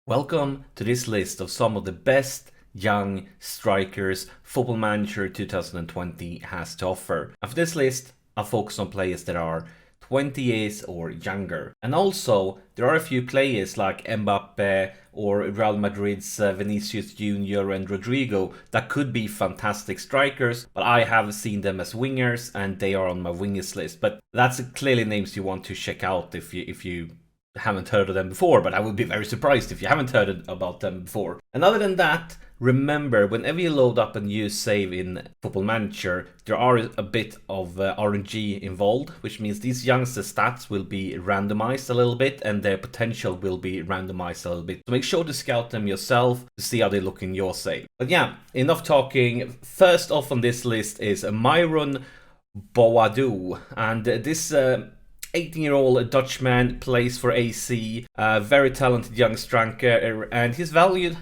Welcome to this list of some of the best young strikers Football Manager 2020 has to offer. And for this list, I'll focus on players that are 20 years or younger. And also, there are a few players like Mbappe or Real Madrid's Vinicius Jr. and Rodrigo that could be fantastic strikers, but I have seen them as wingers and they are on my wingers list. But that's clearly names you want to check out if you haven't heard of them before, but I would be very surprised if you haven't heard about them before. And other than that, remember, whenever you load up a new save in Football Manager, there are a bit of RNG involved, which means these youngsters' stats will be randomized a little bit and their potential will be randomized a little bit. So make sure to scout them yourself to see how they look in your save. But yeah, enough talking. First off on this list is Myron Boadu, and this 18-year-old Dutchman plays for AC, very talented young striker, and he's valued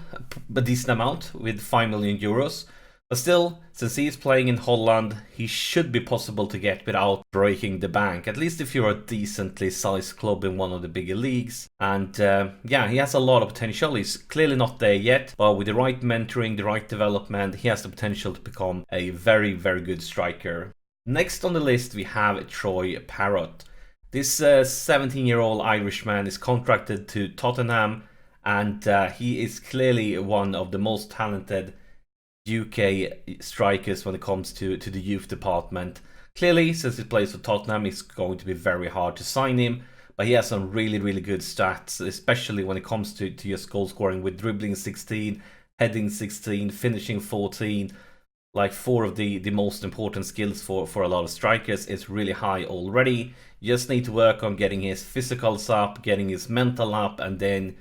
a decent amount with 5 million euros. But still, since he's playing in Holland, he should be possible to get without breaking the bank, at least if you're a decently sized club in one of the bigger leagues. And yeah, he has a lot of potential. He's clearly not there yet, but with the right mentoring, the right development, he has the potential to become a very, very good striker. Next on the list, we have Troy Parrott. This 17-year-old Irishman is contracted to Tottenham, and he is clearly one of the most talented UK strikers when it comes to the youth department. Clearly, since he plays for Tottenham, it's going to be very hard to sign him, but he has some really, really good stats, especially when it comes to just goal scoring with dribbling 16, heading 16, finishing 14. Like 4 of the most important skills for a lot of strikers is really high already. You just need to work on getting his physicals up, getting his mental up, and then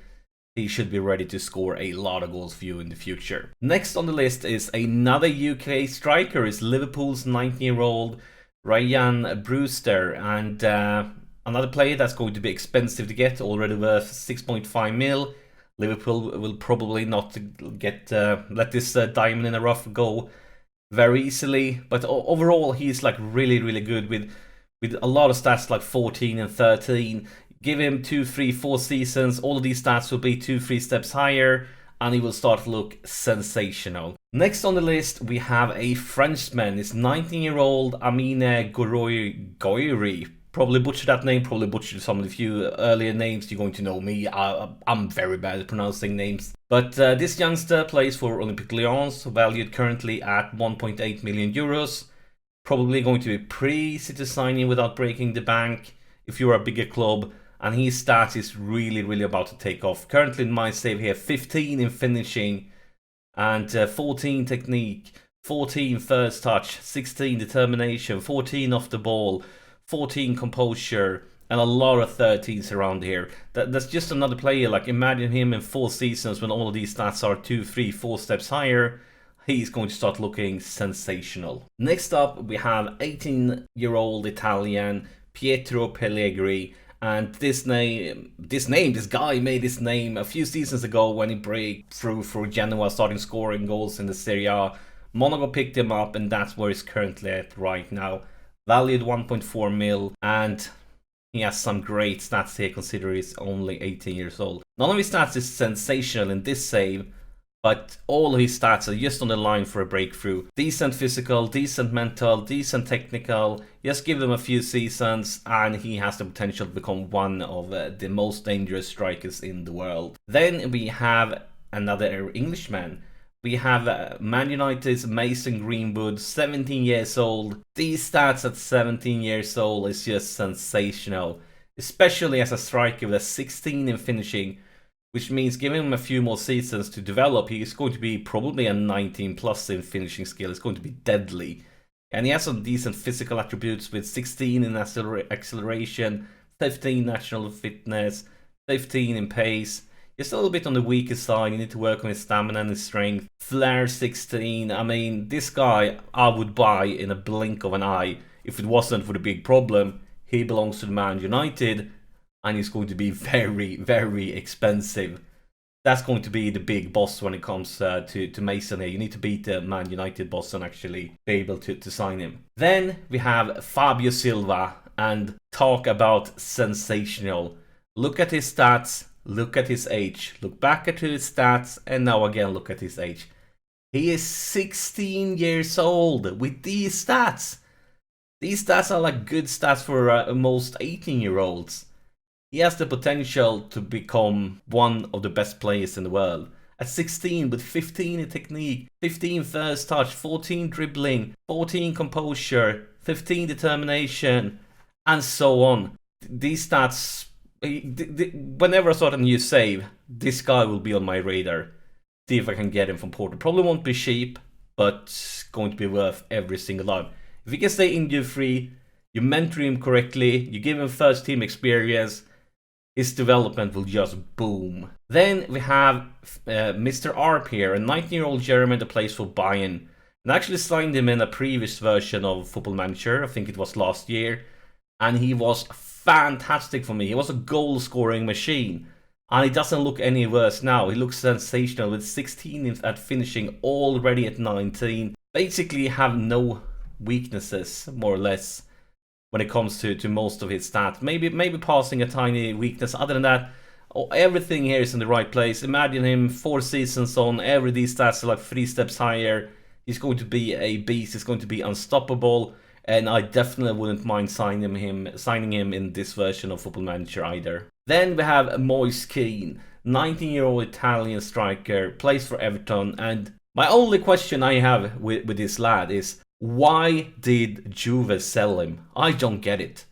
he should be ready to score a lot of goals for you in the future. Next on the list is another UK striker, is Liverpool's 19-year-old Ryan Brewster, and another player that's going to be expensive to get, already worth 6.5 mil. Liverpool will probably not get let this diamond in the rough go very easily, but overall he's like really, really good with a lot of stats like 14 and 13. Give him 2, 3, 4 seasons, all of these stats will be 2, 3 steps higher, and he will start to look sensational. Next on the list, we have a Frenchman. It's 19-year-old Amina Gori. Probably butchered that name, probably butchered some of the few earlier names. You're going to know me. I'm very bad at pronouncing names. But this youngster plays for Olympique Lyons, valued currently at 1.8 million euros. Probably going to be pretty easy to sign in without breaking the bank if you're a bigger club. And his stats is really, really about to take off. Currently in my save here, 15 in finishing and 14 technique, 14 first touch, 16 determination, 14 off the ball, 14 composure, and a lot of 13s around here. That's just another player. Like, imagine him in 4 seasons when all of these stats are 2, 3, 4 steps higher. He's going to start looking sensational. Next up, we have 18-year-old Italian Pietro Pele. And this guy made his name a few seasons ago when he broke through for Genoa, starting scoring goals in the Serie A. Monaco picked him up, and that's where he's currently at right now. Valued 1.4 mil, and he has some great stats here considering he's only 18 years old. None of his stats is sensational in this save, but all of his stats are just on the line for a breakthrough. Decent physical, decent mental, decent technical. Just give him a few seasons and he has the potential to become one of the most dangerous strikers in the world. Then we have another Englishman. We have Man United's Mason Greenwood, 17 years old. These stats at 17 years old is just sensational, especially as a striker with a 16 in finishing, which means giving him a few more seasons to develop, he's going to be probably a 19 plus in finishing skill. It's going to be deadly. And he has some decent physical attributes with 16 in acceleration, 15 natural fitness, 15 in pace. It's a little bit on the weaker side. You need to work on his stamina and his strength. Flair 16. I mean, this guy I would buy in a blink of an eye if it wasn't for the big problem. He belongs to the Man United, and he's going to be very, very expensive. That's going to be the big boss when it comes to Mason here. You need to beat the Man United boss and actually be able to sign him. Then we have Fabio Silva, and talk about sensational. Look at his stats. look at his age, look back at his stats, and now again look at his age. He is 16 years old with these stats. These stats are like good stats for most 18-year-olds. He has the potential to become one of the best players in the world. At 16, with 15 in technique, 15 first touch, 14 dribbling, 14 composure, 15 determination, and so on. These stats, whenever I start a new save, this guy will be on my radar. See if I can get him from Porto. Probably won't be cheap, but going to be worth every single time. If he can stay injury free, you mentor him correctly, you give him first team experience, his development will just boom. Then we have Mr. Arp here, a 19-year-old German that plays for Bayern. And I actually signed him in a previous version of Football Manager, I think it was last year. And he was fantastic for me. He was a goal-scoring machine. And he doesn't look any worse now. He looks sensational with 16 at finishing, already at 19. Basically have no weaknesses, more or less, when it comes to most of his stats. Maybe passing a tiny weakness. Other than that, everything here is in the right place. Imagine him 4 seasons on, every these stats are like 3 steps higher. He's going to be a beast. He's going to be unstoppable. And I definitely wouldn't mind signing him in this version of Football Manager either. Then we have Moise Kean, 19-year-old Italian striker, plays for Everton. And my only question I have with this lad is, why did Juve sell him? I don't get it.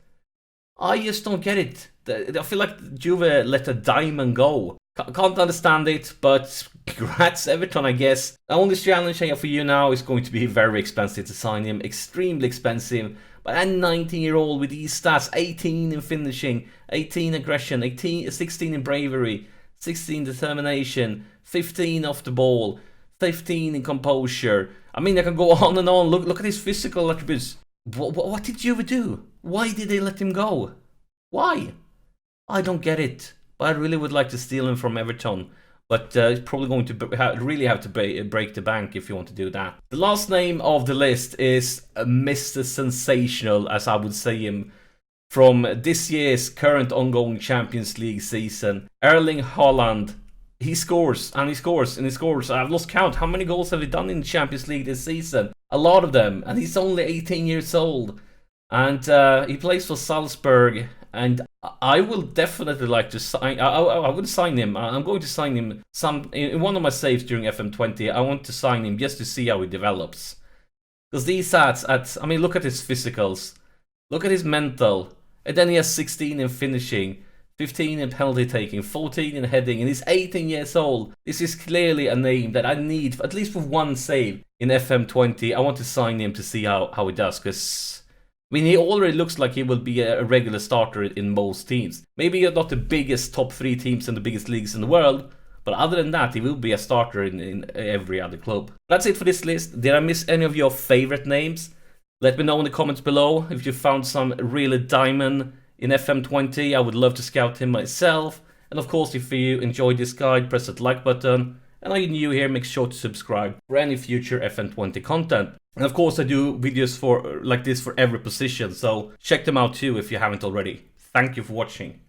I just don't get it. I feel like Juve let a diamond go. Can't understand it, but congrats Everton, I guess. The only challenge I have for you now is going to be very expensive to sign him. Extremely expensive. But a 19-year-old with these stats, 18 in finishing, 18 aggression, 16 in bravery, 16 determination, 15 off the ball, 15 in composure. I mean, I can go on and on. Look at his physical attributes. What did Juve do? Why did they let him go? Why? I don't get it. But I really would like to steal him from Everton. But it's probably going to really have to break the bank if you want to do that. The last name of the list is Mr. Sensational, as I would say him, from this year's current ongoing Champions League season. Erling Haaland. He scores, and he scores, and he scores. I've lost count. How many goals have he done in the Champions League this season? A lot of them. And he's only 18 years old. And he plays for Salzburg. And I will definitely like to sign... I would sign him. I'm going to sign him in one of my saves during FM20. I want to sign him just to see how he develops. Because these stats, I mean, look at his physicals. Look at his mental. And then he has 16 in finishing. 15 in penalty taking, 14 in heading, and he's 18 years old. This is clearly a name that I need, at least for one save in FM20. I want to sign him to see how he does, because I mean, he already looks like he will be a regular starter in most teams. Maybe not the biggest top 3 teams in the biggest leagues in the world, but other than that, he will be a starter in every other club. That's it for this list. Did I miss any of your favorite names? Let me know in the comments below if you found some really diamond in FM20. I would love to scout him myself. And of course, if you enjoyed this guide, press that like button. And are you new here, make sure to subscribe for any future FM20 content. And of course, I do videos like this for every position, so check them out too if you haven't already. Thank you for watching.